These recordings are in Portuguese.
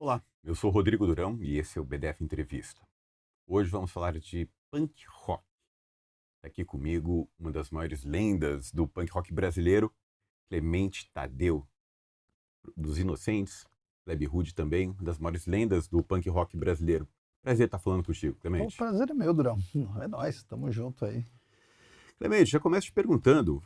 Olá, eu sou Rodrigo Durão e esse é o BDF Entrevista. Hoje vamos falar de punk rock. Está aqui comigo uma das maiores lendas do punk rock brasileiro, Clemente Tadeu, dos Inocentes, Plebe Rude também, uma das maiores lendas do punk rock brasileiro. Prazer estar falando contigo, O Clemente. prazer é meu, Durão. É nóis, tamo junto aí. Clemente, já começo te perguntando.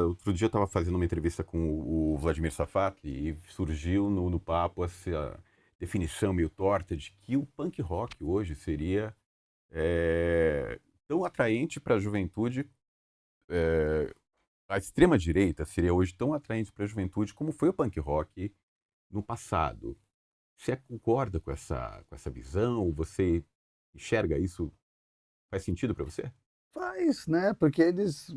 Outro dia eu estava fazendo uma entrevista com o Vladimir Safat e surgiu no papo essa definição meio torta de que o punk rock hoje seria tão atraente para a juventude, a extrema-direita seria hoje tão atraente para a juventude como foi o punk rock no passado. Você concorda com essa visão? Você enxerga isso? Faz sentido para você? Faz, né? Porque eles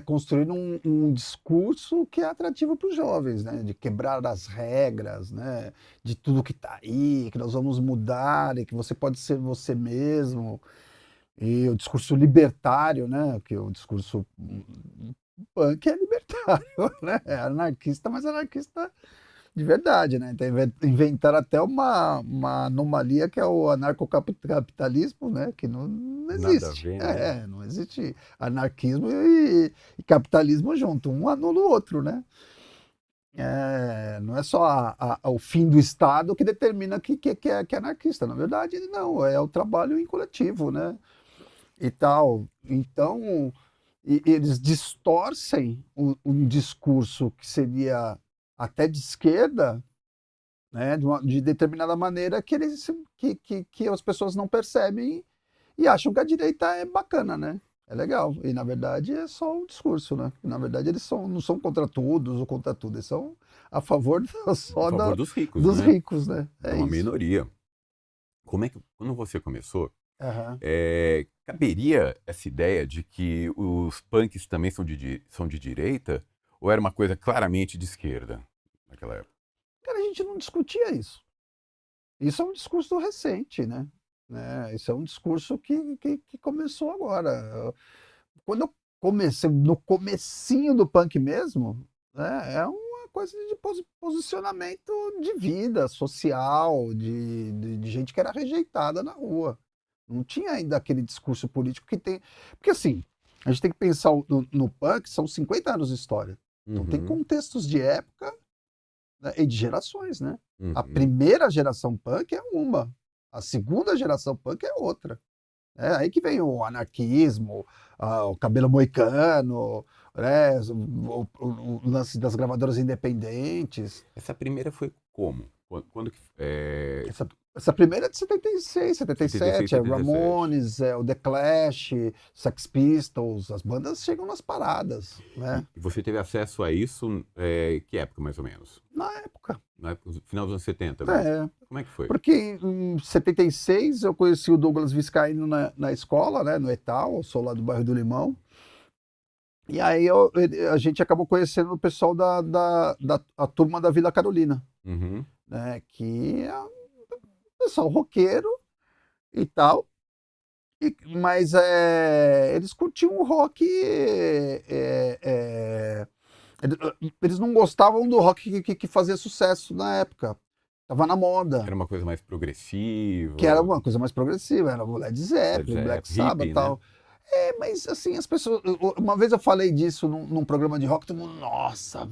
construíram um discurso que é atrativo para os jovens, né? De quebrar as regras, né? De tudo que tá aí, que nós vamos mudar e que você pode ser você mesmo. E o discurso libertário, né? Que o discurso punk é libertário, né? É anarquista, mas anarquista de verdade, né? Então inventaram até uma anomalia que é o anarcocapitalismo, né? Que não Nada a existe. ver, né? Não existe anarquismo e capitalismo junto, um anula o outro, né? Não é só o fim do Estado que determina que é anarquista. Na verdade, não, é o trabalho em coletivo, né? E tal. Então, eles distorcem um discurso que seria até de esquerda, né, de determinada maneira que as pessoas não percebem e acham que a direita é bacana, né? É legal. E na verdade é só um discurso, né? Na verdade não são contra todos ou contra tudo, eles são a favor A só favor dos ricos, dos né? ricos, né? É É uma isso. minoria. Como é que, quando você começou, Aham. caberia essa ideia de que os punks também são de direita? Ou era uma coisa claramente de esquerda naquela época? Cara, a gente não discutia isso. Isso é um discurso recente, né? Isso é um discurso que começou agora. Quando eu comecei, no comecinho do punk mesmo, né, é uma coisa de posicionamento de vida social, de gente que era rejeitada na rua. Não tinha ainda aquele discurso político que tem. Porque assim, a gente tem que pensar no punk, são 50 anos de história. Então tem Uhum, contextos de época, né, e de gerações, né? A uhum. primeira geração punk é uma, a segunda geração punk é outra. É aí que vem o anarquismo, o cabelo moicano, né, o lance das gravadoras independentes. Essa primeira foi como? Quando que. Essa primeira é de 76, 76, 77, é 77. Ramones, é o The Clash, Sex Pistols, as bandas chegam nas paradas, né? E você teve acesso a isso, que época mais ou menos? Na época. Na época, final dos anos 70 mesmo. É, Como é que foi? porque em 76 eu conheci o Douglas Vizcaíno na escola, né, no Etal, eu sou lá do bairro do Limão. E aí a gente acabou conhecendo o pessoal da a turma da Vila Carolina, Uhum. né? Que é um pessoal roqueiro e tal. Mas eles curtiam o rock. Eles não gostavam do rock que fazia sucesso na época. Tava na moda. Era uma coisa mais Que era progressiva, uma coisa mais progressiva, era o Led Led Zeppelin, Black Zeppelin, Sabbath e hippie, né? tal. Mas assim, as pessoas. Uma vez eu falei disso num programa de rock, todo mundo, nossa,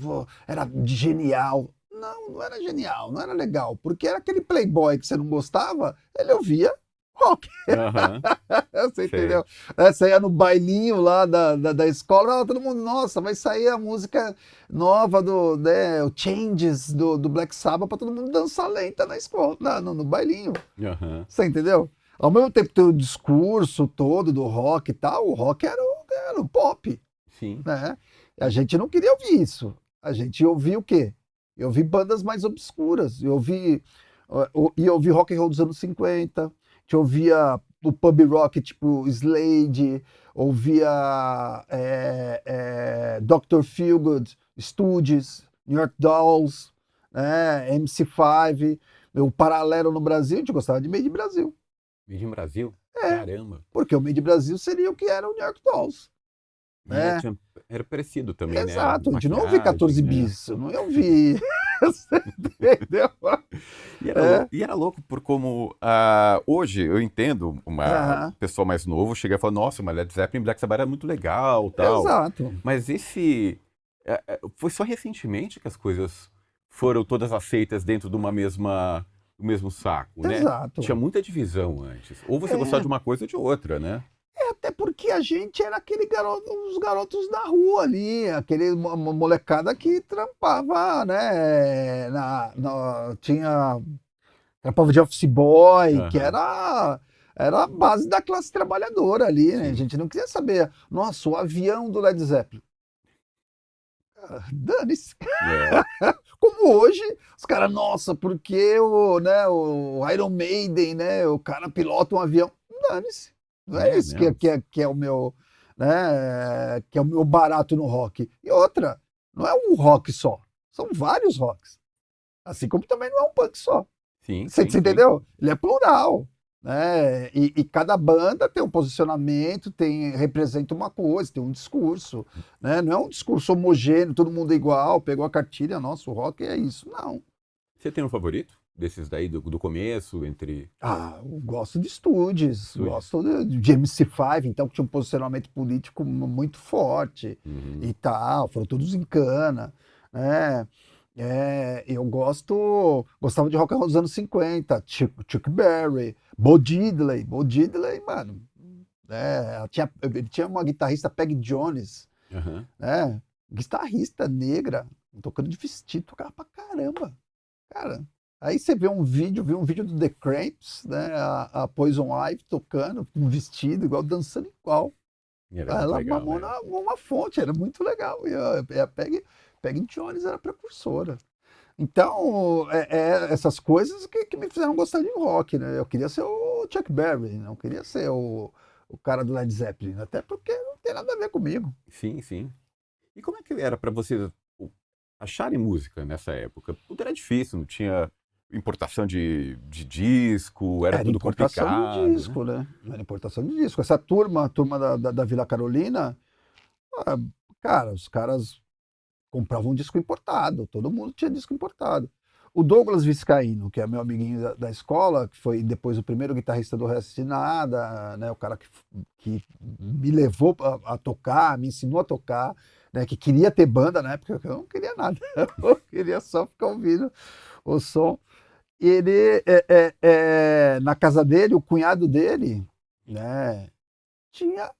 era genial. Não, não era genial, não era legal, porque era aquele playboy que você não gostava, ele ouvia rock. Aham, Você sei. entendeu? Você ia no bailinho lá da escola, todo mundo, nossa, vai sair a música nova o Changes do Black Sabbath pra todo mundo dançar lenta na escola, no bailinho. Aham, Você entendeu? Ao mesmo tempo que tem o discurso todo do rock e tal, o rock era o pop, sim. né? A gente não queria ouvir isso. A gente ouvia o quê? Eu ouvi bandas mais obscuras. Eu ouvi rock and roll dos anos 50, que ouvia o pub rock tipo Slade, ouvia Dr. Feelgood, Stooges, New York Dolls, né, MC5. O paralelo no Brasil, a gente gostava de Made in Brasil. Made in Brasil? É, Caramba. porque o Made in Brasil seria o que era o New York Dolls, né? Era parecido também, né? Exato, a gente não ouve Maquiagem, 14 né? bis, eu não ouvi. Você entendeu? É. E era louco por como hoje eu entendo uma Aham. pessoa mais novo chegar e falar, nossa, mas Led Zeppelin e Black Sabbath era muito legal, tal. Exato. Mas foi só recentemente que as coisas foram todas aceitas dentro de do mesmo saco, né? Tinha Exato. muita divisão antes. Ou você gostava É, de uma coisa ou de outra, né? até porque a gente era aquele garoto, os garotos da rua ali, aquele molecada que trampava, né? Trampava de office boy, que Aham. era a base da classe trabalhadora ali, né? A Sim. gente não queria saber, nossa, o avião do Led Zeppelin. Dane-se. É. Como hoje, os caras, nossa, porque o Iron Maiden, né? O cara pilota um avião. Dane-se. Não é É, isso não. que é o meu, né? Que é o meu barato no rock. E outra, não é um rock só. São vários rocks. Assim como também não é um punk só. Sim, Você sim, sim. entendeu? Ele é plural. Né? E cada banda tem um posicionamento, representa uma coisa, tem um discurso. Né? Não é um discurso homogêneo, todo mundo é igual, pegou a cartilha, nossa, o rock é isso. Não. Você tem um favorito? Desses daí do começo, entre Eu gosto de Stooges, estúdios? gosto de MC5, então que tinha um posicionamento político muito forte Uhum. e tal, foram todos em cana, né? Eu gostava de rock and roll dos anos 50, Chuck Berry, Bo Diddley, mano, ele tinha uma guitarrista, Peg Jones, Aham. né? Guitarrista negra, tocando de vestido, tocava pra caramba. Cara, aí você vê um vídeo do The Cramps, né? A Poison Ivy tocando, com um vestido igual, dançando igual. Era muito Ela legal, mamou né? numa fonte, era muito legal. E a Peg Jones era precursora. Então, essas coisas que me fizeram gostar de rock, né? Eu queria ser o Chuck Berry, não queria ser o cara do Led Zeppelin, até porque não tem nada a ver comigo. Sim, sim. E como é que era para vocês acharem música nessa época? Tudo era difícil, não tinha importação de disco, era Era tudo importação de complicado, né? disco, né? Era importação de disco. Essa turma, a turma da Vila Carolina, ah, cara, os caras compravam disco importado, todo mundo tinha disco importado. O Douglas Viscaíno, que é meu amiguinho da escola, que foi depois o primeiro guitarrista do Resto de Nada, né, o cara que me levou a tocar, me ensinou a tocar, né, que queria ter banda na época, eu não queria nada, eu queria só ficar ouvindo o som. Ele, na casa dele, o cunhado dele, né, tinha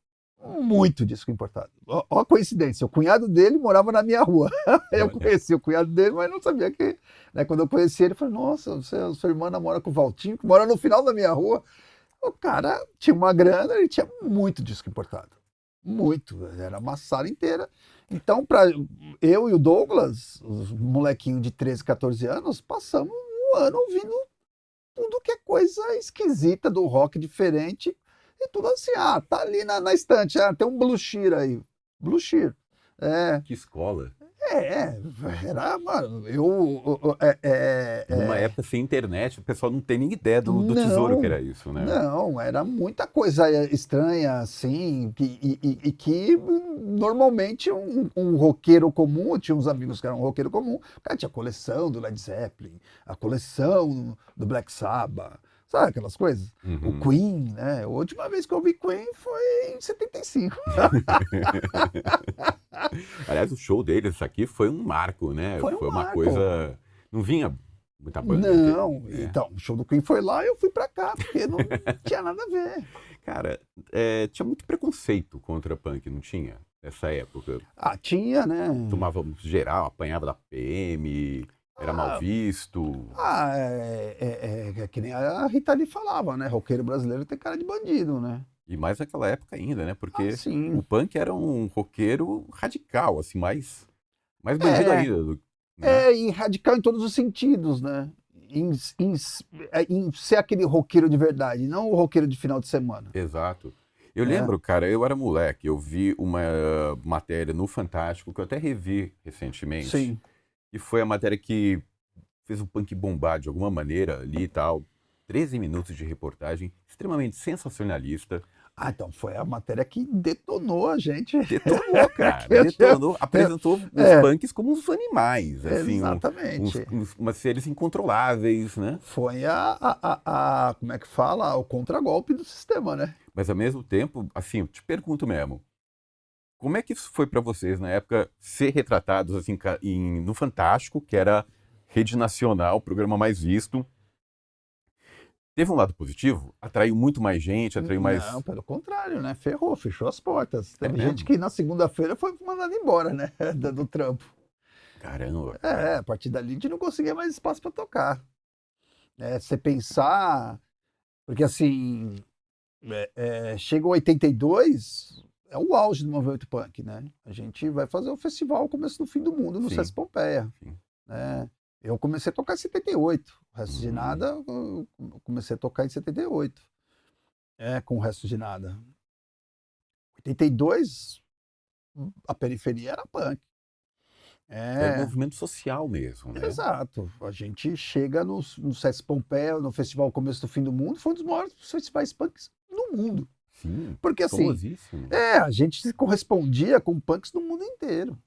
muito disco importado. Ó a coincidência, o cunhado dele morava na minha rua. Eu Olha, conheci o cunhado dele, mas não sabia que. Né, quando eu conheci ele, eu falei: Nossa, sua irmã namora com o Valtinho, que mora no final da minha rua. O cara tinha uma grana, ele tinha muito disco importado. Muito, era uma sala inteira. Então, eu e o Douglas, os molequinhos de 13, 14 anos, passamos um ano ouvindo tudo que é coisa esquisita do rock diferente e tudo assim, tá ali na estante, tem um Blue Shear aí. Blue Shear. É, que escola. é, era, mano, Numa época sem internet, o pessoal não tem nem ideia do tesouro que não, era isso, né? não, era muita coisa estranha, assim, e que normalmente um roqueiro comum, eu tinha uns amigos que eram um roqueiro comum, o cara tinha a coleção do Led Zeppelin, a coleção do Black Sabbath, sabe aquelas coisas? O Uhum. Queen, né? A última vez que eu vi Queen foi em 75. Aliás, o show deles aqui foi um marco, né? Foi um Foi uma marco. coisa. Não vinha muita banda aqui, Não, né? então, o show do Queen foi lá e eu fui pra cá, porque não tinha nada a ver. Cara, tinha muito preconceito contra punk, não tinha? Nessa época. Tinha, né? Tomava geral, apanhava da PM, era mal Ah, visto. é que nem a Rita Lee falava, né? Roqueiro brasileiro tem cara de bandido, né? E mais naquela época ainda, né? Porque o Sim. punk era um roqueiro radical, assim, mais bandido É, ainda, né? e radical em todos os sentidos, né? Em, em, em ser aquele roqueiro de verdade, não o roqueiro de final de semana, Exato. Eu né? lembro, cara, eu era moleque, eu vi uma matéria no Fantástico, que eu até revi recentemente, Sim. e foi a matéria que fez o punk bombar de alguma maneira ali e tal. 13 minutos de reportagem, extremamente sensacionalista. Ah, então foi a matéria que detonou a gente. Detonou, cara. Que a Detonou. Apresentou os É, punks como uns animais, assim, exatamente. umas seres incontroláveis, né? Foi como é que fala? O contragolpe do sistema, né? Mas ao mesmo tempo, assim, eu te pergunto mesmo, como é que isso foi pra vocês na época ser retratados assim no Fantástico, que era rede nacional, o programa mais visto? Teve um lado positivo? Atraiu muito mais gente, atraiu Não, mais. pelo contrário, né? Ferrou, fechou as portas. É Teve gente mesmo? que na segunda-feira foi mandada embora, né? Do trampo. Caramba, É, cara. a partir dali a gente não conseguia mais espaço para tocar. Você pensar, porque assim, chega o 82, é o auge do movimento punk, né? A gente vai fazer o festival Começo do Fim do Mundo no Sim, Sesc Pompeia, sim. né? Eu comecei a tocar em 78. O Resto de Uhum. Nada, eu comecei a tocar em 78. Com o Resto de Nada. 82, a periferia era punk. Era um É, movimento social mesmo, né? exato. A gente chega no Sesc Pompeia, no Festival Começo do Fim do Mundo, foi um dos maiores festivais punks do mundo. Sim, Porque assim, famosíssimo. a gente se correspondia com punks do mundo inteiro.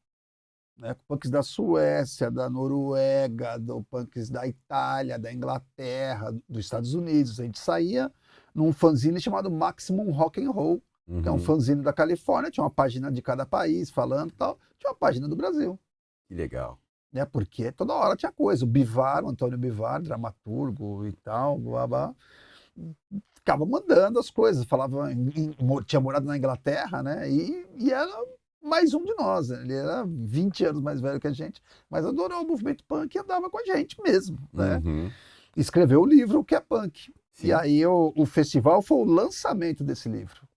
Né? Com punks da Suécia, da Noruega, do punks da Itália, da Inglaterra, dos Estados Unidos. A gente saía num fanzine chamado Maximum Rock and Roll, que é um Uhum. fanzine da Califórnia, tinha uma página de cada país falando e tal, tinha uma página do Brasil. Que legal. Né? Porque toda hora tinha coisa. O Bivar, o Antônio Bivar, dramaturgo e tal, blá, blá, ficava mandando as coisas, falava, tinha morado na Inglaterra, né? E era mais um de nós, né? Ele era 20 anos mais velho que a gente, mas adorou o movimento punk e andava com a gente mesmo, né? Uhum. Escreveu o livro O que é Punk. E Sim. aí o festival foi o lançamento desse livro.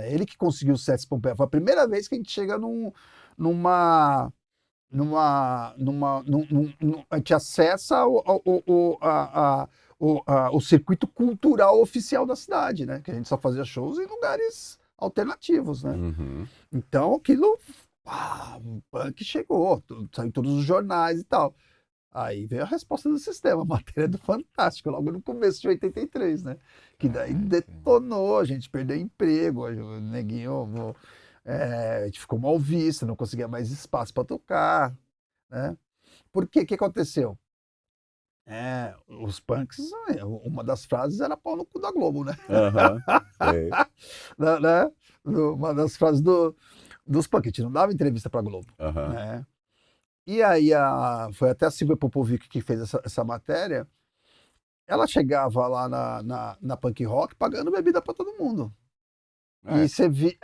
Ele que conseguiu o Sesc Pompeia. Foi a primeira vez que a gente chega numa a gente acessa o circuito cultural oficial da cidade, né? Que a gente só fazia shows em lugares alternativos, né? Uhum. Então aquilo, o punk chegou, saiu em todos os jornais e tal. Aí veio a resposta do sistema, a matéria do Fantástico, logo no começo de 83, né? Que daí Caraca. detonou, a gente perdeu emprego, o neguinho, a gente ficou mal visto, não conseguia mais espaço para tocar, né? Por quê? O que aconteceu? Os punks, uma das frases era pau no cu da Globo, né? Aham. Sei. Né? Uma das frases dos punks, a gente não dava entrevista para Globo, Aham. né? E aí foi até a Silvia Popovic que fez essa matéria. Ela chegava lá na Punk Rock pagando bebida para todo mundo. E É, você via.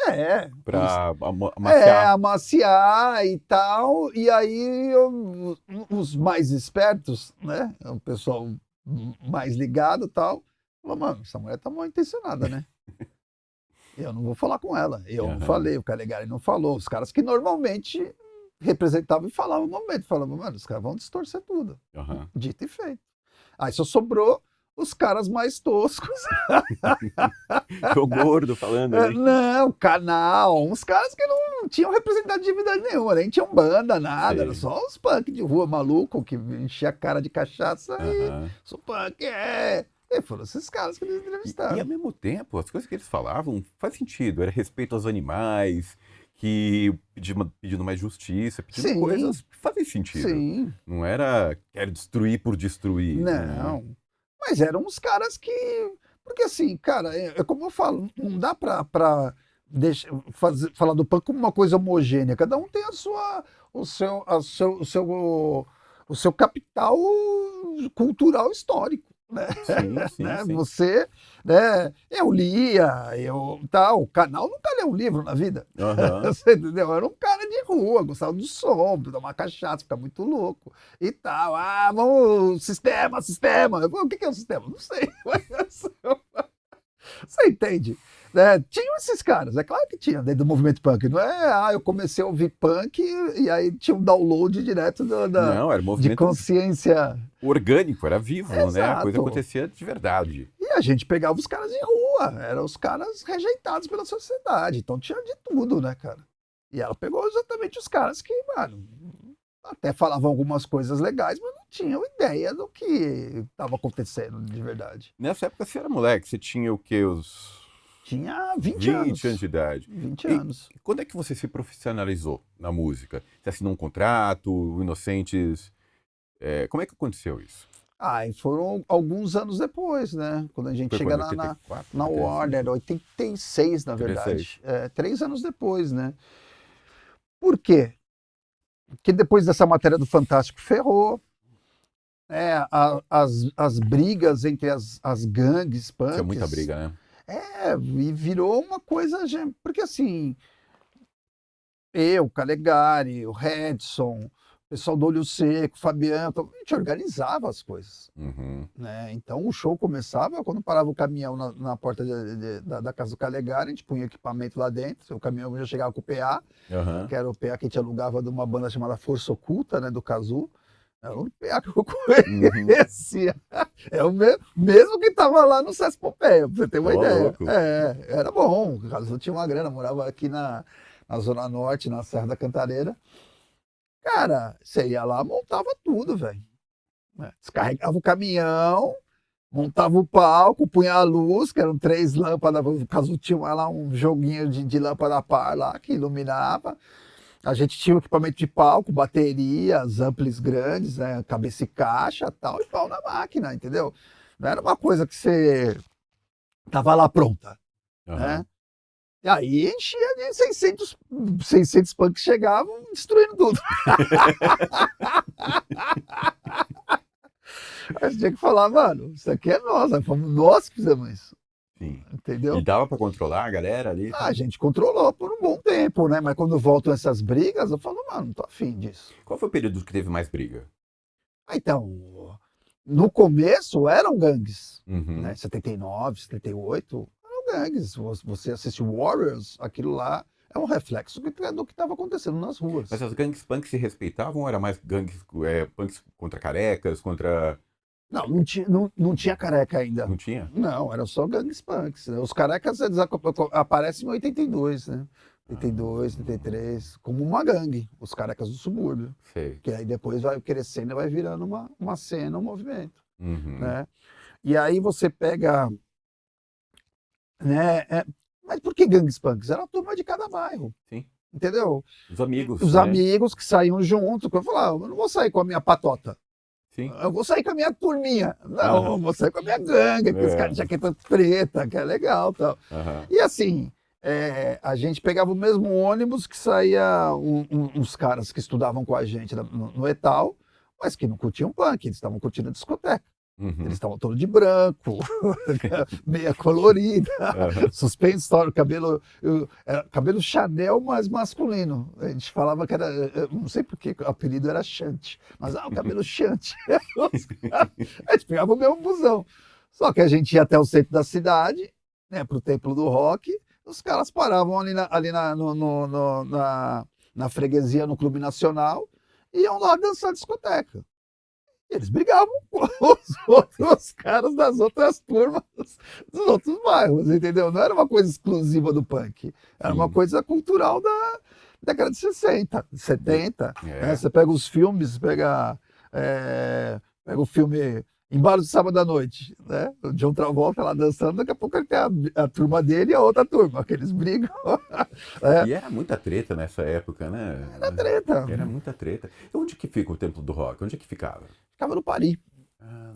pra amaciar. Amaciar e tal. E aí os mais espertos, né? O pessoal mais ligado e tal. Falou, mano, essa mulher tá mal intencionada, né? Eu não vou falar com ela. Eu não Aham. falei, o Calegari não falou. Os caras que normalmente representavam e falavam no momento. Falavam, mano, os caras vão distorcer tudo. Aham. Dito e feito. Aí só sobrou os caras mais toscos. O gordo falando ali. Não, canal, uns caras que não tinham representatividade nenhuma, nem tinham banda, nada, era Sei. só os punk de rua maluco que enchia a cara de cachaça e Aham. sou punk, E foram esses caras que eles E ao entrevistaram. mesmo tempo, as coisas que eles falavam faz sentido. Era respeito aos animais, que pedindo mais justiça, pedindo Sim, coisas que fazem sentido. sim, Não era quero destruir por destruir, né? não. Mas eram uns caras que. Porque assim, cara, como eu falo, não dá pra falar do punk como uma coisa homogênea. Cada um tem o seu capital cultural histórico. Né? Sim, sim, Né? sim. Você, né? Eu lia, tal. O canal nunca leu um livro na vida. Aham. Você entendeu? Eu era um cara de rua, gostava do som, tomar cachaça, ficar muito louco e tal. Ah, vamos, sistema, sistema. Eu falei, o que é o sistema? Não sei. Você entende? Né? Tinham esses caras, é claro que tinha dentro do movimento punk. Não é, eu comecei a ouvir punk e aí tinha um download direto Não, era um de movimento consciência. orgânico, era vivo, né? A coisa Exato. acontecia de verdade. E a gente pegava os caras de rua, eram os caras rejeitados pela sociedade. Então tinha de tudo, né, cara? E ela pegou exatamente os caras que, mano, até falavam algumas coisas legais, mas não tinham ideia do que estava acontecendo de verdade. Nessa época você era moleque, você tinha o quê? Os tinha 20 20 anos. anos de idade. 20 E anos. quando é que você se profissionalizou na música? Você assinou um contrato, o Inocentes... como é que aconteceu isso? E foram alguns anos depois, né? Quando a gente Foi chega quando? na 84? Warner, 86, na 86. verdade. 3 anos depois, né? Por quê? Porque depois dessa matéria do Fantástico ferrou, né? As brigas entre as gangues Tinha muita punks. briga, né? E virou uma coisa. Porque assim, eu, Calegari, o Redson, o pessoal do Olho Seco, o Fabiano, a gente organizava as coisas. Uhum. Né? Então o show começava quando parava o caminhão na porta da casa do Calegari, a gente punha equipamento lá dentro, o caminhão já chegava com o PA, Uhum. que era o PA que a gente alugava de uma banda chamada Força Oculta, né, do Cazu. Era o PA que eu Uhum. conhecia. É o mesmo que estava lá no Sesc Pompeia, pra você ter uma Ô, ideia. louco. Era bom, o Cazu tinha uma grana, morava aqui na Zona Norte, na Serra da Cantareira. Cara, você ia lá, montava tudo, velho. Descarregava o caminhão, montava o palco, punha a luz, que eram 3 lâmpadas, no caso tinha lá um joguinho de lâmpada par lá que iluminava. A gente tinha o equipamento de palco, baterias, amplis grandes, né, cabeça e caixa, tal, e pau na máquina, entendeu? Não era uma coisa que você tava lá pronta, né? Uhum. E aí enchia de 600 punks chegavam destruindo tudo. Aí você tinha que falar, mano, isso aqui é nós, fomos nós que fizemos isso. Sim. Entendeu? E dava pra controlar a galera ali? A gente controlou por um bom tempo, né? Mas quando voltam essas brigas, eu falo, mano, não tô afim disso. Qual foi o período que teve mais briga? Então, no começo eram gangues, Uhum. né? 79, 78, eram gangues. Você assiste Warriors, aquilo lá é um reflexo do que estava acontecendo nas ruas. Mas as gangues punks se respeitavam ou era mais gangues punks contra carecas, contra... Não tinha careca ainda. Não tinha? Não, era só gangues punks. Os carecas eles aparecem em 82, né? 82, 83, como uma gangue, os carecas do subúrbio. Sei. Que aí depois vai crescendo e vai virando uma cena, um movimento. Uhum. Né? E aí você pega. Né, mas por que gangues punks? Era a turma de cada bairro. Sim. Entendeu? Os amigos. Os né? amigos que saíam junto. Eu falava, eu não vou sair com a minha patota. Sim. Eu vou sair com a minha turminha. Não, eu vou sair com a minha gangue, com os caras de jaqueta preta, que é legal. Tal. Uhum. E assim, a gente pegava o mesmo ônibus que saía uns caras que estudavam com a gente no Etal, mas que não curtiam punk, eles estavam curtindo discoteca. Uhum. Eles estavam todos de branco, meia colorida, suspensório, cabelo Chanel, mas masculino. A gente falava que era, não sei porque o apelido era Chante, mas o cabelo Chante. A gente pegava o mesmo busão. Só que a gente ia até o centro da cidade, né, pro Templo do Rock, os caras paravam ali na freguesia, no Clube Nacional, e iam lá dançar discoteca. Eles brigavam com os outros caras das outras turmas dos outros bairros, entendeu? Não era uma coisa exclusiva do punk. Era uma coisa cultural da década de 60, 70. Né? Você pega os filmes, pega o filme Embalo de Sábado à Noite, né? O John Travolta lá dançando, daqui a pouco ele tem a turma dele e a outra turma, que eles brigam. E era muita treta nessa época, né? Era treta. Era muita treta. E onde que fica o Templo do Rock? Onde é que ficava? Ficava no Paris.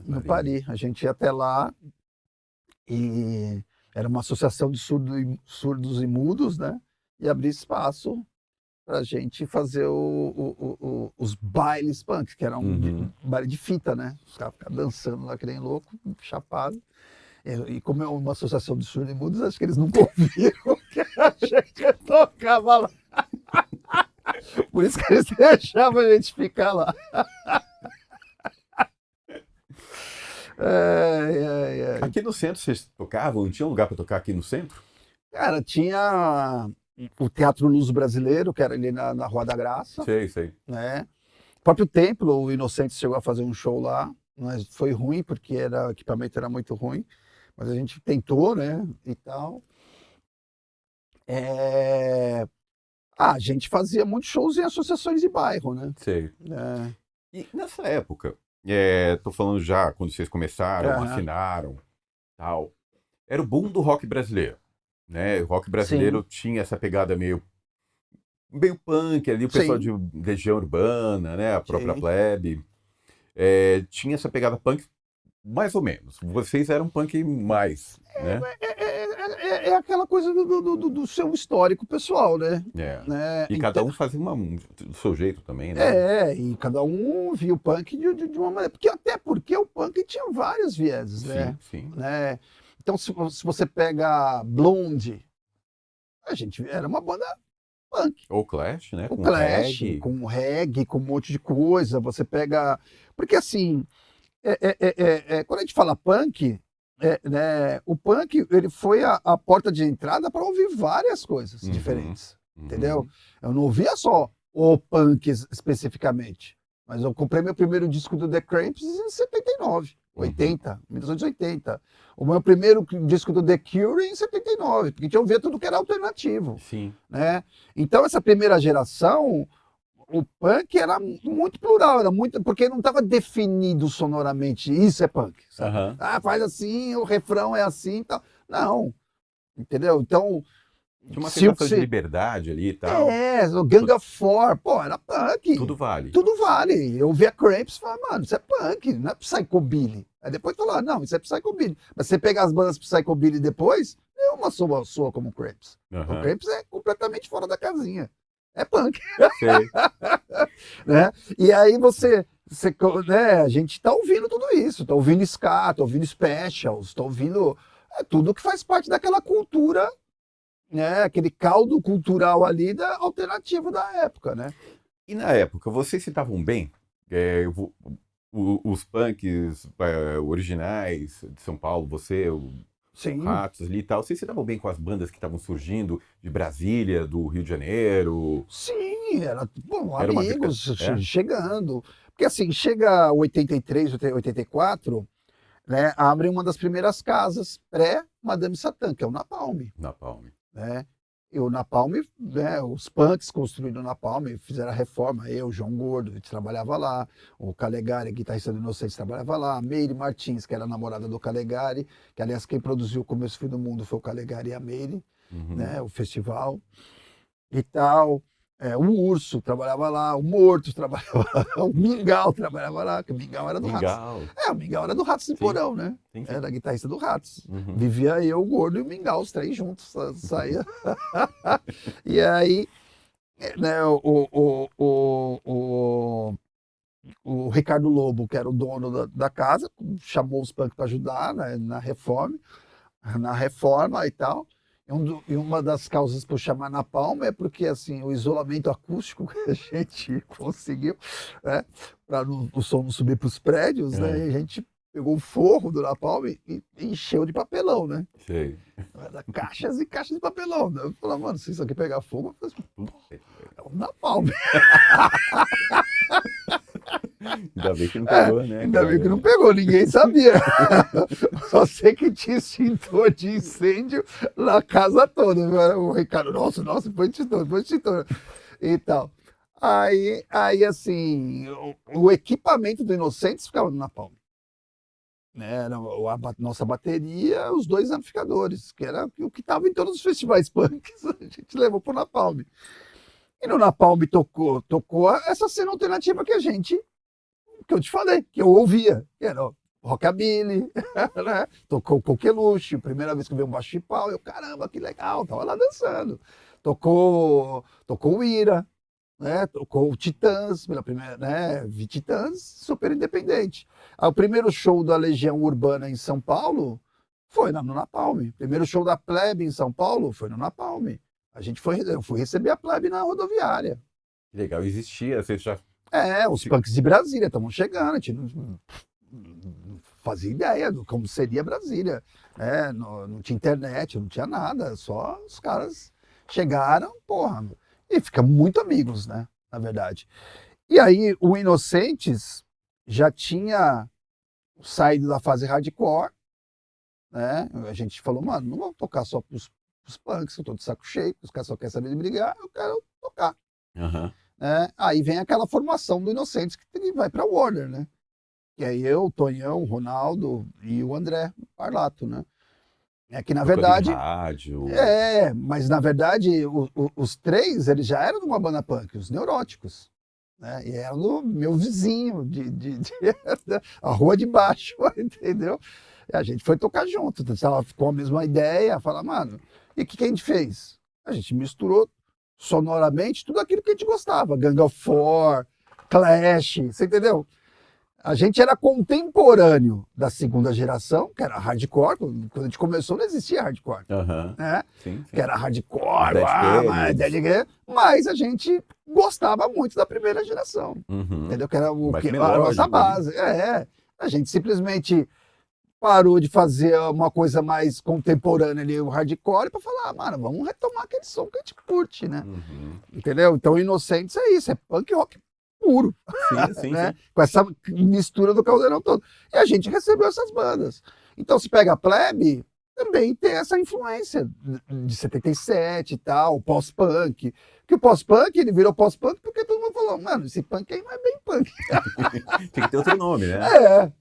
No Paris. A gente ia até lá e era uma associação de surdos e mudos, né? E abria espaço para a gente fazer os bailes punk, que era um baile de fita, né? Os caras ficavam dançando lá que nem louco, chapado. E como é uma associação de surdos e mudos, acho que eles nunca ouviram que a gente tocava lá. Por isso que eles deixavam a gente ficar lá. Aqui no centro vocês tocavam? Tinha um lugar para tocar aqui no centro? Cara, tinha o Teatro Luz Brasileiro, que era ali na Rua da Graça. Sei. Né? O próprio Templo, o Inocente chegou a fazer um show lá, mas foi ruim, porque o equipamento era muito ruim. Mas a gente tentou, né? E tal. A gente fazia muitos shows em associações de bairro, né? Sei. E nessa época, tô falando já quando vocês começaram, assinaram, tal, era o boom do rock brasileiro, né? O rock brasileiro Sim, tinha essa pegada meio punk ali, o pessoal de sim, região urbana, né? A própria sim. plebe. Tinha essa pegada punk, mais ou menos. Vocês eram punk mais, né? É aquela coisa do seu histórico pessoal, né? É. Né? E cada Então, um fazia do seu jeito também, né? e cada um via o punk de uma maneira. Até porque o punk tinha vários vieses, Sim, né? sim. Né? Então, se você pega Blonde, a gente era uma banda punk. Ou Clash, né? O Com Clash, reggae. com reggae, com um monte de coisa. Você pega. Porque assim, quando a gente fala punk, né, o punk ele foi a porta de entrada para ouvir várias coisas Uhum, diferentes, entendeu? uhum, Eu não ouvia só o punk especificamente, mas eu comprei meu primeiro disco do The Cramps em 79, uhum. 80, 1980. O meu primeiro disco do The Cure em 79, porque tinha ouvia tudo que era alternativo, Sim. né? Então essa primeira geração o punk era muito plural, era muito, porque não estava definido sonoramente, isso é punk, sabe? Aham. Ah, faz assim, o refrão é assim e tal. Não, entendeu? Então, Tinha uma se o que sensação de se. liberdade ali e tal. O Gang Tu- of Four, pô, era Tudo punk. vale. Tudo vale. Eu via Cramps e falava, mano, isso é punk, não é Psychobilly. Aí depois falava, não, isso é Psychobilly. Mas você pegar as bandas Psychobilly depois, nenhuma soa como Cramps. O Aham. Cramps é completamente fora da casinha. É punk. Sei. Né? E aí né, a gente tá ouvindo tudo isso, tá ouvindo ska, tá ouvindo specials, tá ouvindo tudo que faz parte daquela cultura, né, aquele caldo cultural ali da alternativo da época, né? E na época, vocês se davam bem? Os punks originais de São Paulo, você, o Sim, Ratos ali e tal, vocês se davam bem com as bandas que estavam surgindo de Brasília, do Rio de Janeiro? sim, era, bom, Era uma. amigos É? chegando. Porque assim, chega 83, 84, né, abre uma das primeiras casas pré-Madame Satã, que é o Napalm. Napalm. Né? E o Napalm, né, os punks construíram o Napalm, fizeram a reforma. Eu, João Gordo, a gente trabalhava lá. O Calegari, guitarrista do Inocentes, trabalhava lá. A Meire Martins, que era a namorada do Calegari, que aliás quem produziu o Começo e Fim do Mundo foi o Calegari e a Meire, Uhum. né, o festival e tal. O Urso trabalhava lá, o Morto trabalhava lá, o Mingau trabalhava lá, que o Mingau era do Ratos. Mingau. O Mingau era do Ratos de Sim, Porão, né? sim, sim. Era guitarrista do Ratos. Uhum. Vivia eu, o Gordo e o Mingau, os três juntos, saía. E aí, né, o Ricardo Lobo, que era o dono da casa, chamou os punks para ajudar, né, na reforma e tal. E uma das causas por chamar Napalm é porque assim, o isolamento acústico que a gente conseguiu, né, para o som não subir para os prédios, né, É, e a gente pegou o forro do Napalm e encheu de papelão, né? sei. Era caixas e caixas de papelão. Né? Eu falei, mano, se isso aqui pegar fogo, eu falei, Puta pô, que pariu. é um Napalm. Ainda bem que não pegou, né, Ainda bem que não cara? pegou, ninguém sabia. Só sei que tinha extintor de incêndio na casa toda. O Ricardo, nossa, põe extintor. E tal. Aí assim, o equipamento do Inocentes ficava no Napalm. Né? Era nossa bateria, os dois amplificadores, que era o que estava em todos os festivais punks, a gente levou pro Napalm. E no Napalm tocou essa cena alternativa que eu te falei, que eu ouvia, que era o Rockabilly, né? Tocou o Coqueluche, primeira vez que eu vi um baixo de pau, eu, caramba, que legal, tava lá dançando. Tocou o Ira, né? Tocou o Titãs pela primeira, né? Vi Titãs super independente. O primeiro show da Legião Urbana em São Paulo foi no Napalm. Primeiro show da Plebe em São Paulo foi no Napalm. Eu fui receber a Plebe na rodoviária. Que legal, existia, você já. Os punks de Brasília estavam chegando, a gente não fazia ideia do como seria Brasília. Não tinha internet, não tinha nada, só os caras chegaram, porra, e ficamos muito amigos, né? Na verdade. E aí o Inocentes já tinha saído da fase hardcore, né? A gente falou, mano, não vamos tocar só pros punks, eu tô de saco cheio, os caras só querem saber de brigar, eu quero tocar. Aham. Né? Aí vem aquela formação do Inocentes que vai pra Warner, né? Que é eu, o Tonhão, o Ronaldo e o André Parlato, né? É que, na tocando em verdade, rádio. mas na verdade, os três, eles já eram de uma banda punk, os Neuróticos, né? E era o meu vizinho, a rua de baixo, entendeu? E a gente foi tocar junto, estava com a mesma ideia, falar, mano, e o que a gente fez? A gente misturou sonoramente tudo aquilo que a gente gostava, Gang of Four, Clash, você entendeu? A gente era contemporâneo da segunda geração, que era hardcore. Quando a gente começou, não existia hardcore. Aham. Né? Sim, Que era hardcore, Dead mas a gente gostava muito da primeira geração. Uhum. Entendeu? Que era Mais a melódico nossa ali. base. A gente simplesmente parou de fazer uma coisa mais contemporânea ali, o hardcore, para falar, mano, vamos retomar aquele som que a gente curte, né? Uhum. Entendeu? Então, Inocentes é isso, é punk rock puro. Sim, Né? sim. Com essa mistura do caldeirão todo. E a gente recebeu essas bandas. Então, se pega a Plebe, também tem essa influência de 77 e tal, pós-punk. Que o pós-punk, ele virou pós-punk porque todo mundo falou, mano, esse punk aí não é bem punk. Tem que ter outro nome, né?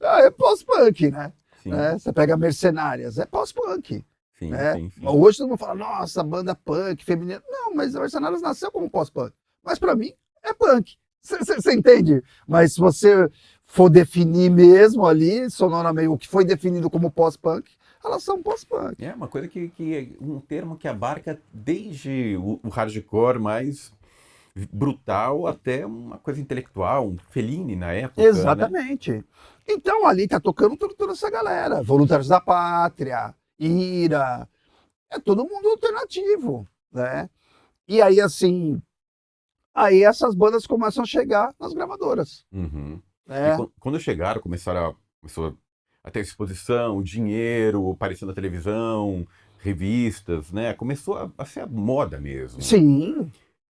É pós-punk, né? Sim, Você pega Mercenárias, é pós-punk. sim, Né? sim, sim. Hoje todo mundo fala, nossa, banda punk, feminina. Não, mas a Mercenárias nasceu como pós-punk. Mas pra mim, é punk. Você entende? Mas se você for definir mesmo ali, sonoramente, o que foi definido como pós-punk, elas são pós-punk. É uma coisa que é um termo que abarca desde o hardcore mais brutal até uma coisa intelectual, um Fellini na época. Exatamente. Né? Então ali tá tocando toda essa galera. Voluntários da Pátria, Ira, é todo mundo alternativo, né? E aí, assim, aí essas bandas começam a chegar nas gravadoras. Uhum. Né? E quando chegaram, começou a ter exposição, dinheiro, aparecendo na televisão, revistas, né? Começou a ser a moda mesmo. Sim.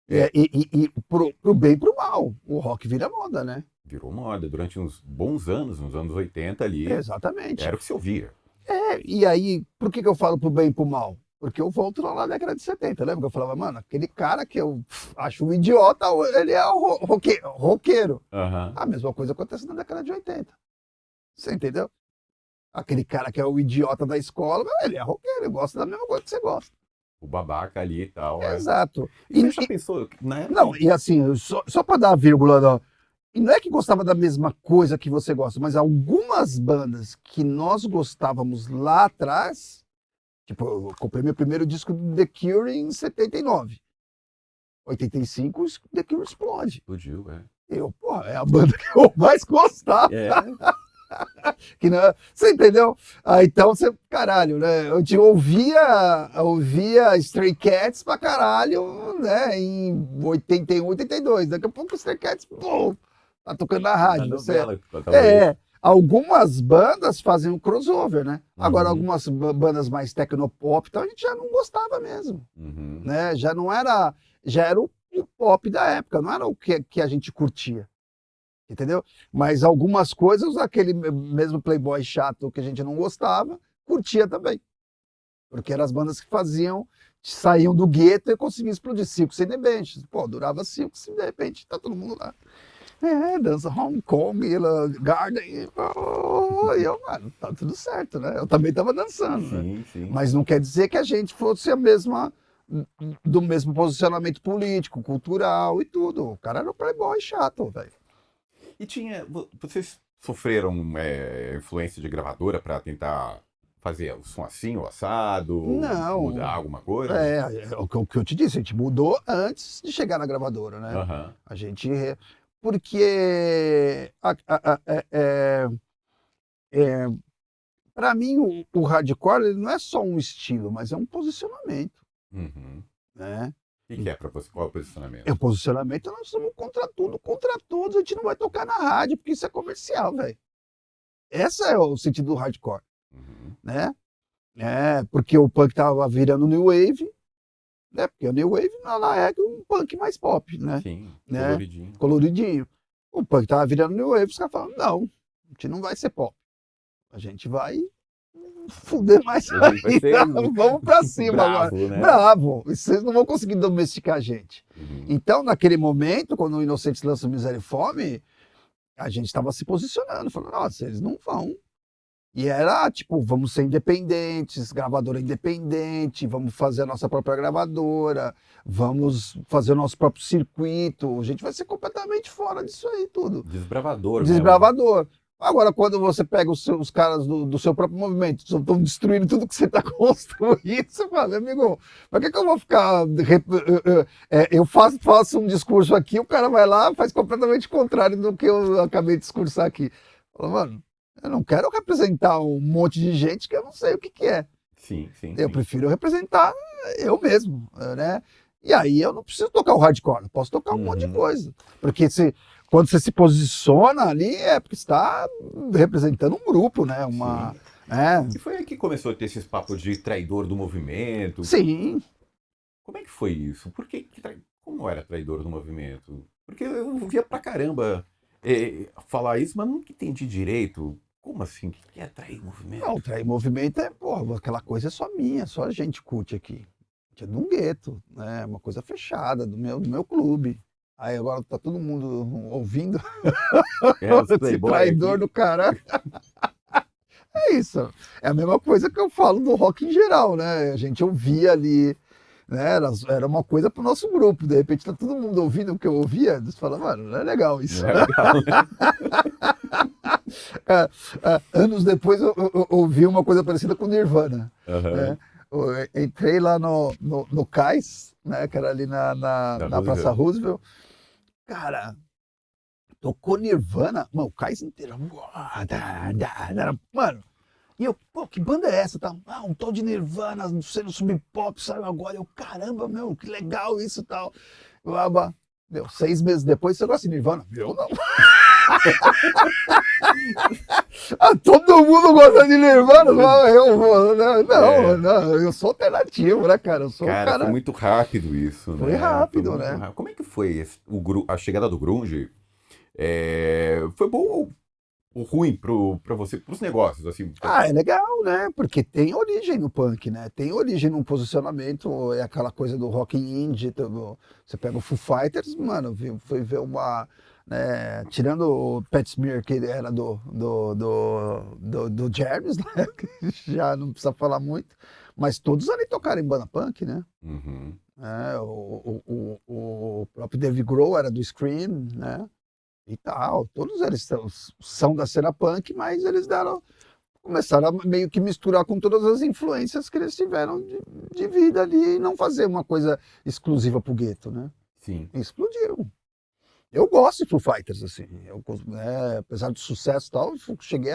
E pro bem e pro mal. O rock vira moda, né? Virou moda durante uns bons anos, nos anos 80 ali. Exatamente. Era o que se ouvia. E aí, por que eu falo pro bem e pro mal? Porque eu volto lá na década de 70, lembra que eu falava, mano, aquele cara que eu acho um idiota, ele é roqueiro. Uhum. A mesma coisa acontece na década de 80. Você entendeu? Aquele cara que é o idiota da escola, ele é roqueiro, ele gosta da mesma coisa que você gosta. O babaca ali e tal. Exato. E você já pensou? Não, e assim, só para dar a vírgula, não. E não é que gostava da mesma coisa que você gosta, mas algumas bandas que nós gostávamos lá atrás, tipo, eu comprei meu primeiro disco do The Cure em 79. 85, The Cure explode. Explodiu, É a banda que eu mais gostava. Que não, você entendeu? Então você, caralho, né? Eu te ouvia Stray Cats pra caralho, né? Em 81, 82. Daqui a pouco o Stray Cats, pô, tá tocando na rádio. Novela, algumas bandas fazem um crossover, né? Agora, Uhum. algumas bandas mais tecnopop, então a gente já não gostava mesmo. Uhum. Né? Já era o pop da época, não era o que a gente curtia. Entendeu? Mas algumas coisas, aquele mesmo playboy chato que a gente não gostava, curtia também. Porque eram as bandas que saíam do gueto e conseguiam explodir. Circo sem debate. Pô, durava circo, de repente tá todo mundo lá. Dança Homecoming, Garden. E eu, mano, tá tudo certo, né? Eu também tava dançando. Sim, né? sim. Mas não quer dizer que a gente fosse do mesmo posicionamento político, cultural e tudo. O cara era um playboy chato, velho. E vocês sofreram influência de gravadora para tentar fazer o som assim, o assado? Não. Mudar alguma coisa? É o que eu te disse, a gente mudou antes de chegar na gravadora, né? Uhum. A gente... Porque... para mim, o hardcore ele não é só um estilo, mas é um posicionamento. Uhum. Né? O que é para você? Qual é o posicionamento? O posicionamento, nós somos contra tudo, contra todos. A gente não vai tocar na rádio, porque isso é comercial, velho. Esse é o sentido do hardcore. Uhum. Né? Porque o punk tava virando new wave, né? Porque o new wave ela é um punk mais pop, né? Sim, né? Coloridinho. O punk tava virando new wave, os caras falam, não, a gente não vai ser pop. A gente vai fuder mais ainda. Vamos pra cima bravo, agora. Né? Bravo. Vocês não vão conseguir domesticar a gente. Uhum. Então, naquele momento, quando o Inocentes lança o Miséria e Fome, a gente estava se posicionando, falando, nossa, eles não vão E era tipo, vamos ser independentes, gravadora independente, vamos fazer a nossa própria gravadora, vamos fazer o nosso próprio circuito. A gente vai ser completamente fora disso aí tudo. Desbravador mesmo. Desbravador. Agora, quando você pega os caras do seu próprio movimento, estão destruindo tudo que você está construindo, você fala, meu amigo, para que eu vou ficar. Eu faço um discurso aqui, o cara vai lá faz completamente contrário do que eu acabei de discursar aqui. Fala, mano, eu não quero representar um monte de gente que eu não sei o que, que é. Sim, sim, Eu sim. prefiro representar eu mesmo, né? E aí eu não preciso tocar o hardcore, eu posso tocar um monte de Uhum. coisa. Porque quando você se posiciona ali, é porque está representando um grupo, né? Sim. É, E foi aí que começou a ter esses papos de traidor do movimento. sim, Como é que foi isso? Como era traidor do movimento? Porque eu via pra caramba falar isso, mas nunca entendi direito. Como assim? O que é trair não, movimento? trair movimento é, porra, aquela coisa é só minha, só a gente curte aqui. Que é de um gueto, né? Uma coisa fechada, do meu clube. Aí agora tá todo mundo ouvindo É, os esse playboy traidor aqui. do cara. É isso. É a mesma coisa que eu falo do rock em geral, né? A gente ouvia ali, né? Era uma coisa pro nosso grupo. De repente tá todo mundo ouvindo o que eu ouvia. Você fala, mano, não é legal Não isso. é legal, né? Anos depois eu ouvi uma coisa parecida com Nirvana, né? Aham. Eu entrei lá no Cais, né? Que era ali Da na Praça Roosevelt. Roosevelt. Cara, tocou Nirvana, mano, o Cais inteiro. Mano, e eu, pô, que banda é essa? Tá? Ah, um tal de Nirvana, sendo sub pop, saiu agora. Eu, caramba, meu, que legal isso e tal. Meu, 6 meses depois, você gosta de Nirvana? Eu não. Ah, todo mundo gosta de Nirvana, mas eu vou. Não, É, não, eu sou alternativo, né, cara? Eu sou o cara, foi cara. muito rápido isso, Foi né? Foi rápido, muito né? rápido. Como é que foi a chegada do grunge? Foi bom ou ruim pra você, pros negócios, assim? Ah, é legal, né? Porque tem origem no punk, né? Tem origem no posicionamento, é aquela coisa do rock indie. Você pega o Foo Fighters, mano, foi ver uma. Né, tirando o Pat Smear, que ele era do Germs, né? Que já não precisa falar muito. Mas todos ali tocaram em banda punk, né? Uhum. É, o próprio Dave Grohl era do Scream, né? E tal. Todos eles são da cena punk, mas eles começaram a meio que misturar com todas as influências que eles tiveram de vida ali e não fazer uma coisa exclusiva pro gueto, né? Sim. E explodiram. Eu gosto de Foo Fighters, assim. Apesar do sucesso e tal, eu cheguei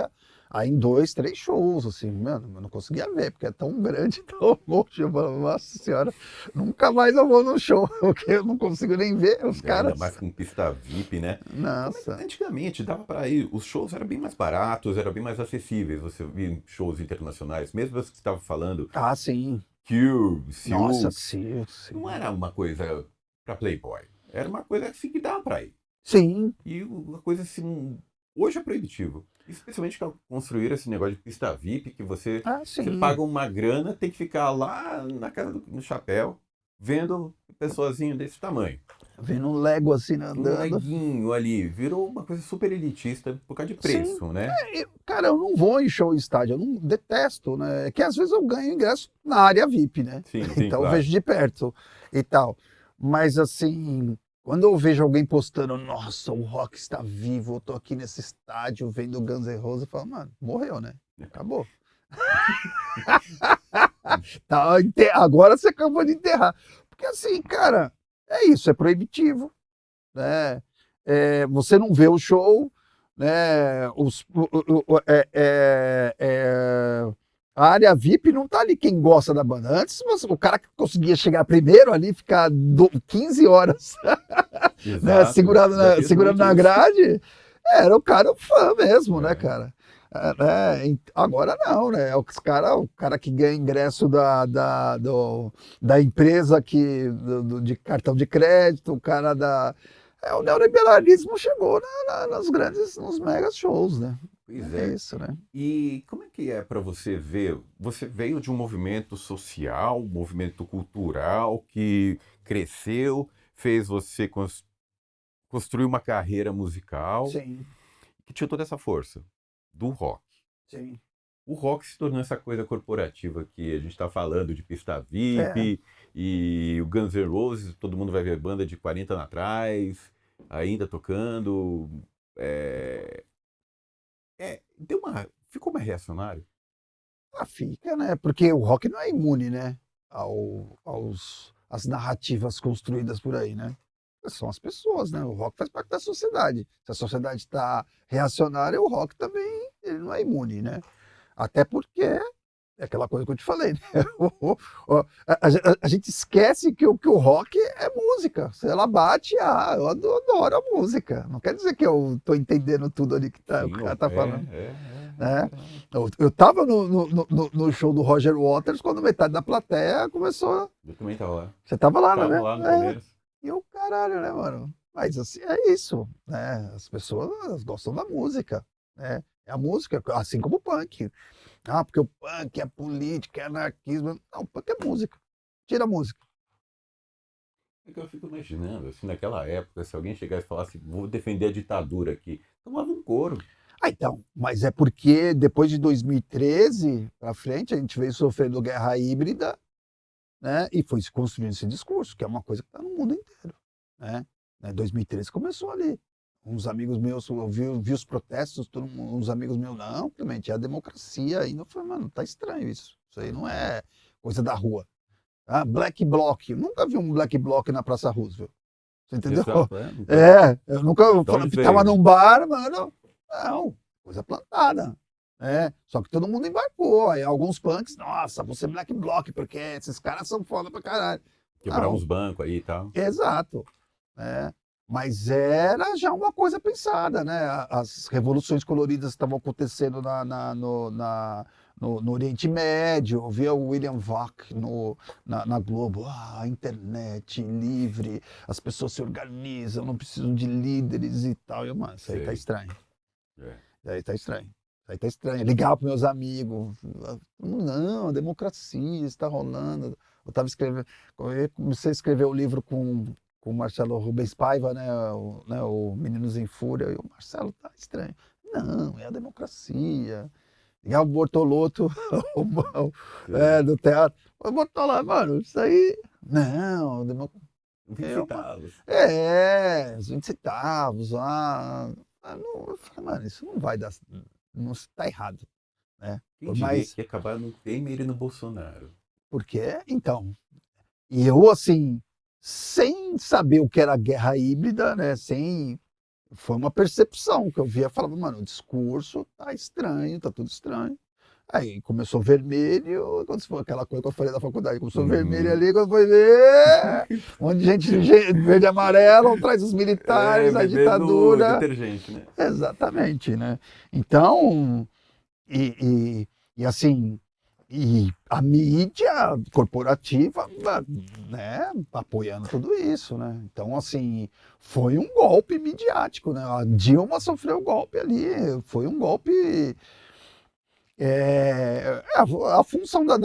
a ir em 2, 3 shows, assim, mano, eu não conseguia ver, porque é tão grande, tão longe. Eu falo, nossa senhora, nunca mais eu vou num show, porque eu não consigo nem ver os Ainda caras. mais com pista VIP, né? Nossa. Antigamente dava para ir, os shows eram bem mais baratos, eram bem mais acessíveis. Você via shows internacionais, mesmo os que você estava falando, Ah, sim. Cure, Nossa, Silk, sim, não sim. era uma coisa para Playboy. Era uma coisa assim que dava para ir. Sim. E uma coisa assim, hoje é proibitivo. Especialmente para construir esse negócio de pista VIP, que Ah, você sim. paga uma grana, tem que ficar lá na casa no chapéu, vendo pessoazinho desse tamanho. Vendo um Lego assim né, Um andando. neguinho ali, virou uma coisa super elitista por causa de Sim. preço, né? Cara, eu não vou em show em estádio, eu não detesto, né? É que às vezes eu ganho ingresso na área VIP, né? Sim, sim, Então eu claro. vejo de perto e tal. Mas assim, quando eu vejo alguém postando, nossa, o rock está vivo, eu tô aqui nesse estádio vendo Guns N' Roses, eu falo, mano, morreu, né? Acabou. Tá, agora você acabou de enterrar. Porque assim, cara, é isso, é proibitivo, né? Você não vê o show, né? A área VIP não tá ali quem gosta da banda. Antes, o cara que conseguia chegar primeiro ali, ficar 15 horas né, Exato, já fiz segurando muito na isso. grade, era o cara fã mesmo, né, É, cara? Agora não, né? O cara que ganha ingresso da empresa de cartão de crédito, o cara o neoliberalismo chegou nos mega shows, né? pois É é. isso, né? E como é que é para você ver? Você veio de um movimento social, um movimento cultural que cresceu, fez você construir uma carreira musical Sim, que tinha toda essa força do rock. sim. o rock se tornou essa coisa corporativa que a gente está falando de pista É, VIP e o Guns N' Roses, todo mundo vai ver banda de 40 anos atrás, ainda tocando. É, ficou mais reacionário. fica, né? Porque o rock não é imune, né? Às narrativas construídas por aí, né? São as pessoas, né? O rock faz parte da sociedade. Se a sociedade está reacionária, o rock também ele não é imune, né? Até porque é aquela coisa que eu te falei, né? A gente esquece que o rock é música. Se ela bate, eu adoro a música. Não quer dizer que eu estou entendendo tudo ali o Sim, cara tá falando. Né? é. Eu tava no show do Roger Waters quando metade da plateia começou. Eu também tava lá. Você tava lá, Tava né? lá no Palmeiras. E o caralho, né, mano? Mas assim, é isso, né? As pessoas gostam da música, né? É a música, assim como o punk. Ah, porque o punk é política, é anarquismo. Não, o punk é música. Tira a música. É que eu fico imaginando, assim, naquela época, se alguém chegasse e falasse, vou defender a ditadura aqui, tomava um couro. Então, mas é porque depois de 2013 para frente, a gente veio sofrendo guerra híbrida, né? E foi se construindo esse discurso, que é uma coisa que está no mundo inteiro, né? 2013 começou ali. Uns amigos meus, eu vi os protestos, uns amigos meus, não, Clemente, é a democracia ainda. Eu falei, mano, tá estranho isso. Isso aí não é coisa da rua. Ah, Black Bloc. Eu nunca vi um Black Bloc na Praça Roosevelt. Você entendeu? Exato, é. Então, Eu nunca de onde tava veio? num bar, mano. Não, coisa plantada. Só que todo mundo embarcou. Aí alguns punks, nossa, você Black Bloc, porque esses caras são foda pra caralho. Quebrar Não, uns bancos aí e tal. exato. né? Mas era já uma coisa pensada, né? As revoluções coloridas estavam acontecendo no Oriente Médio. Eu via o William Vac na Globo. A internet livre, as pessoas se organizam, não precisam de líderes e tal. Mano, isso aí tá Sei. estranho. É. Isso aí tá estranho. Isso aí tá estranho. Ligar para meus amigos. Não, a democracia está rolando. Eu estava escrevendo, eu comecei a escrever o livro com o Marcelo Rubens Paiva, o Meninos em Fúria, e o Marcelo tá estranho. Não, é a democracia. Ligar o Bortolotto Sei. do teatro. O Bortolotto, mano, isso aí. Não, 20 centavos. 20 centavos. Não, eu falei, mano, isso não vai dar. Não está errado. Né? Quem Por diria mais. que ia acabar no Temer e no Bolsonaro? Porque, então. E eu, assim, sem saber o que era guerra híbrida, né? Foi uma percepção que eu via, falava, mano, o discurso tá estranho, tá tudo estranho. Aí começou vermelho, quando foi aquela coisa que eu falei da faculdade, começou vermelho Uhum. ali, quando foi ver, um monte de gente verde e amarelo, traz os É, militares, a bebendo ditadura. detergente, né? Exatamente, né? Então, e, e assim, e a mídia corporativa, né, apoiando tudo isso, né? Então, assim, foi um golpe midiático, né? A Dilma sofreu golpe ali, foi um golpe. A função da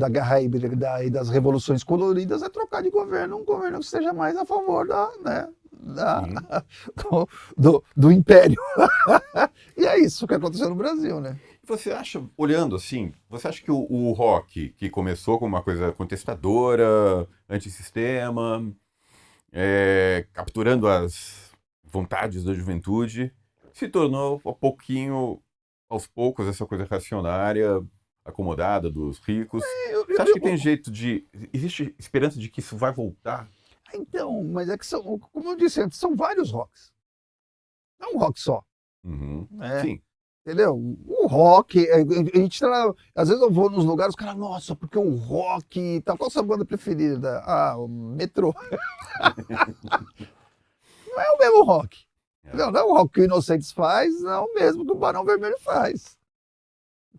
guerra híbrida e das revoluções coloridas é trocar de governo, um governo que esteja mais a favor né, Sim. do império. E é isso que aconteceu no Brasil, né? Você acha, olhando assim, você acha que o rock, que começou como uma coisa contestadora, antissistema, capturando as vontades da juventude, se tornou aos poucos, essa coisa reacionária, acomodada dos ricos? Eu, Você eu, acha que tem eu, jeito de. Existe esperança de que isso vai voltar? então, mas é que são, como eu disse antes, são vários rocks. Não é um rock só, Uhum. né? Sim. Entendeu? O rock, a gente às vezes eu vou nos lugares, os caras, nossa, porque o rock e tal. Qual a sua banda preferida? Ah, o Metrô. Não é o mesmo rock. É. Não é o rock que o Inocentes faz, não é o mesmo que o Barão Vermelho faz.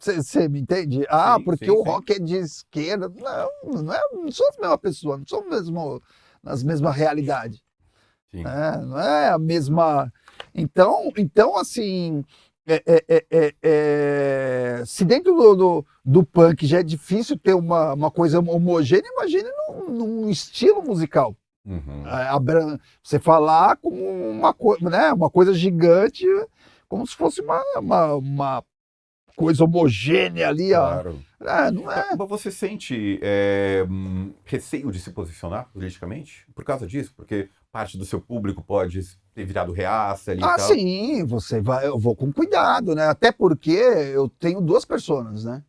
Você me entende? Ah, Sim, porque sim, o sim. rock é de esquerda. Não são as mesmas pessoas, não são nas mesmas realidades. Sim. Né? Não é a mesma. Então assim, se dentro do punk já é difícil ter uma coisa homogênea, imagine num estilo musical. Uhum. Você falar como né, uma coisa gigante, como se fosse coisa homogênea ali, ó. Claro. Não é. Mas você sente receio de se posicionar politicamente por causa disso? Porque parte do seu público pode ter virado reaça ali e tal. Sim, eu vou com cuidado, né? Até porque eu tenho 2 personas, né?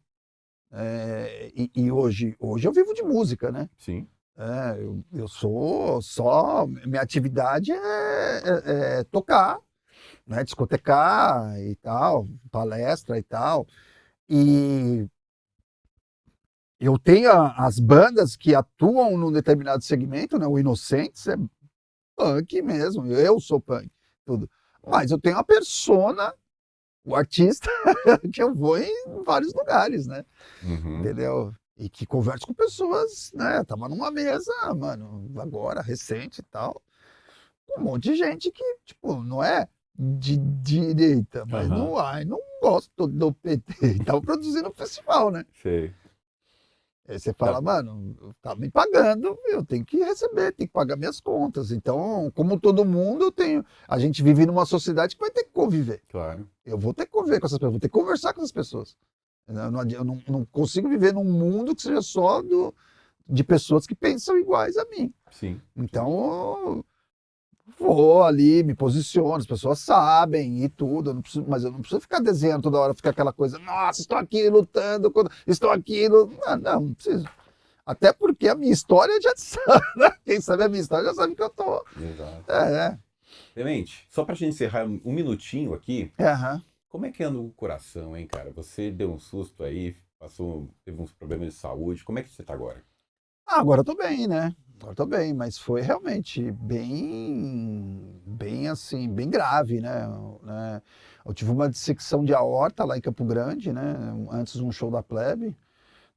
E hoje eu vivo de música, né? Sim. Eu sou só. Minha atividade é tocar, né? Discotecar e tal, palestra e tal. E eu tenho as bandas que atuam num determinado segmento, né? O Inocentes é punk mesmo, eu sou punk, tudo. Mas eu tenho a persona, o artista, que eu vou em vários lugares, né? Uhum. Entendeu? E que converso com pessoas, né? Tava numa mesa, mano, agora, recente e tal, com um monte de gente que, tipo, não é de direita, mas Aham. não gosto do PT. Tava produzindo um festival, né? Sei. Aí você fala, mano, tá me pagando, eu tenho que receber, tenho que pagar minhas contas. Então, como todo mundo, a gente vive numa sociedade que vai ter que conviver. Claro. Eu vou ter que conviver com essas pessoas, vou ter que conversar com essas pessoas. Eu não consigo viver num mundo que seja só de pessoas que pensam iguais a mim. Sim. Então, vou ali, me posiciono, as pessoas sabem e tudo, mas eu não preciso ficar desenhando toda hora, ficar aquela coisa, nossa, estou aqui lutando, estou aqui. Não preciso. Até porque a minha história já sabe, né? Quem sabe a minha história já sabe que eu tô. Exato. Clemente, só pra gente encerrar um minutinho aqui, como é que anda o coração, hein, cara? Você deu um susto aí, teve uns problemas de saúde, como é que você tá agora? Agora eu tô bem, né? Agora eu tô bem, mas foi realmente bem assim, bem grave, né? Eu tive uma dissecção de aorta lá em Campo Grande, né? Antes de um show da Plebe,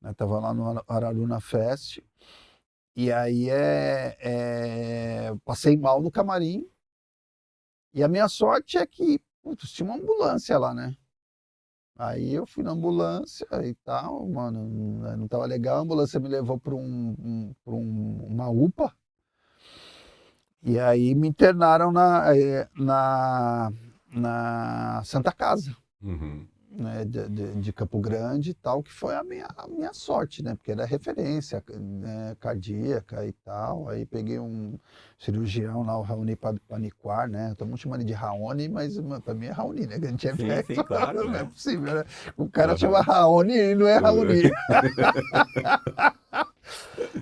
né? Tava lá no Araruna Fest, e aí passei mal no camarim, e a minha sorte é que, putz, tinha uma ambulância lá, né? Aí eu fui na ambulância e tal, mano, não tava legal, a ambulância me levou para uma UPA, e aí me internaram na Santa Casa, Uhum. né, de Campo Grande e tal, que foi a minha sorte, né, porque era referência, né, cardíaca e tal. Aí peguei um cirurgião lá, o Raoni Paniquar, né, todo mundo chama ele de Raoni, mas pra mim é Raoni, né, que a gente é velho. Sim, claro, Não é né? possível, né? O cara chama Raoni e não é Raoni.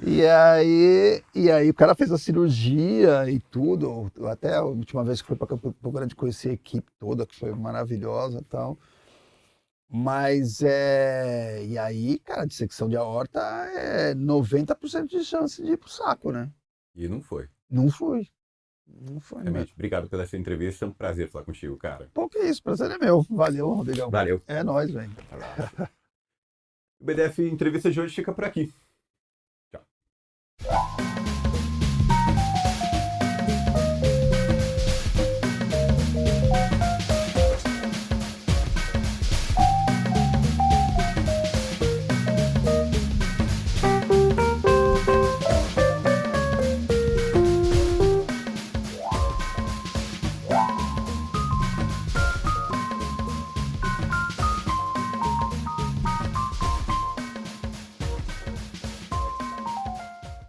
E aí o cara fez a cirurgia e tudo. Até a última vez que fui para Campo Grande conheci a equipe toda, que foi maravilhosa e tal. Mas e aí, cara, dissecção de aorta é 90% de chance de ir pro saco, né? E não foi. Não fui. Não foi, né? Clemente, obrigado pela essa entrevista, é um prazer falar contigo, cara. Pô, que isso, prazer é meu. Valeu, Rodrigão. Valeu. É nóis, velho. O BDF Entrevista de hoje fica por aqui.